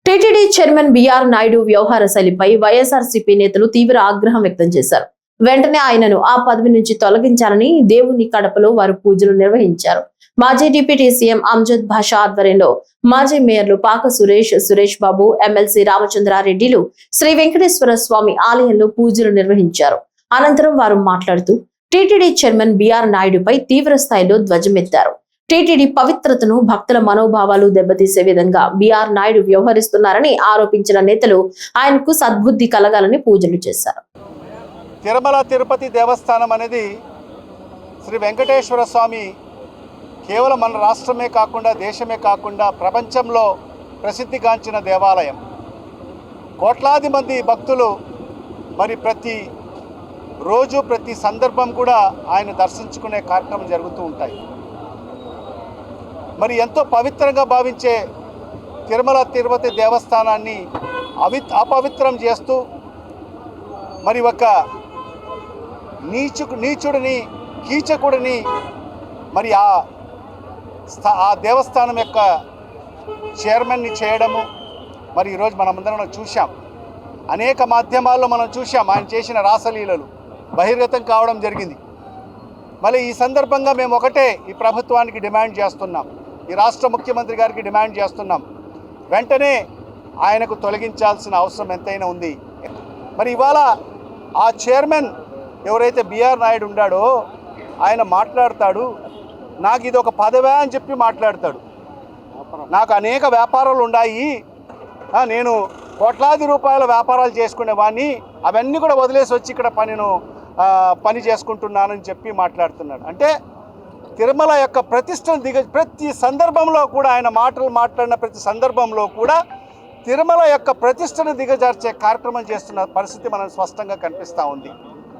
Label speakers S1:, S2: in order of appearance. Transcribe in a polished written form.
S1: TTD chairman BR Naidu వ్యవహార శైలిపై వైఎస్ఆర్సీపీ నేతలు తీవ్ర ఆగ్రహం వ్యక్తం చేశారు. వెంటనే ఆయనను ఆ పదవి నుంచి తొలగించాలని దేవుని కడపలో వారు పూజలు నిర్వహించారు. మాజీ డిప్యూటీ సీఎం అమ్జద్ భాషా ఆధ్వర్యంలో మాజీ మేయర్లు పాక సురేష్ బాబు, ఎమ్మెల్సీ రామచంద్రారెడ్డిలు శ్రీ వెంకటేశ్వర స్వామి ఆలయంలో పూజలు నిర్వహించారు. అనంతరం వారు మాట్లాడుతూ టీటీడీ చైర్మన్ బిఆర్ నాయుడుపై తీవ్ర స్థాయిలో ధ్వజమెత్తారు. టీటీడీ పవిత్రతను, భక్తుల మనోభావాలు దెబ్బతీసే విధంగా బిఆర్ నాయుడు వ్యవహరిస్తున్నారని ఆరోపించిన నేతలు ఆయనకు సద్బుద్ధి కలగాలని పూజలు చేశారు.
S2: తిరుమల తిరుపతి దేవస్థానం అనేది శ్రీ వెంకటేశ్వర స్వామి కేవలం మన రాష్ట్రమే కాకుండా దేశమే కాకుండా ప్రపంచంలో ప్రసిద్ధిగాంచిన దేవాలయం. కోట్లాది మంది భక్తులు మరి ప్రతి రోజు ప్రతి సందర్భం కూడా ఆయన దర్శించుకునే కార్యక్రమం జరుగుతూ ఉంటాయి. మరి ఎంతో పవిత్రంగా భావించే తిరుమల తిరుపతి దేవస్థానాన్ని అపవిత్రం చేస్తూ మరి ఒక నీచుడిని కీచకుడిని మరి ఆ దేవస్థానం యొక్క చైర్మన్ని చేయడము మరి ఈరోజు మనమందరం చూసాం. అనేక మాధ్యమాల్లో మనం చూసాం ఆయన చేసిన రాసలీలలు బహిర్గతం కావడం జరిగింది. మళ్ళీ ఈ సందర్భంగా మేము ఒకటే ఈ ప్రభుత్వానికి డిమాండ్ చేస్తున్నాం, ఈ రాష్ట్ర ముఖ్యమంత్రి గారికి డిమాండ్ చేస్తున్నాం, వెంటనే ఆయనకు తొలగించాల్సిన అవసరం ఎంతైనా ఉంది. మరి ఇవాళ ఆ చైర్మన్ ఎవరైతే బిఆర్ నాయుడు ఉన్నాడో ఆయన మాట్లాడతాడు, నాకు ఇది ఒక పదవే అని చెప్పి మాట్లాడతాడు. నాకు అనేక వ్యాపారాలు ఉన్నాయి, నేను కోట్లాది రూపాయల వ్యాపారాలు చేసుకునేవాడిని, అవన్నీ కూడా వదిలేసి వచ్చి ఇక్కడ పని చేసుకుంటున్నానని చెప్పి మాట్లాడుతున్నాడు. అంటే తిరుమల యొక్క ప్రతిష్టను ప్రతి సందర్భంలో కూడా ఆయన మాట్లాడిన ప్రతి సందర్భంలో కూడా తిరుమల యొక్క ప్రతిష్టను దిగజార్చే కార్యక్రమం చేస్తున్న పరిస్థితి మనం స్పష్టంగా కనిపిస్తూ ఉంది.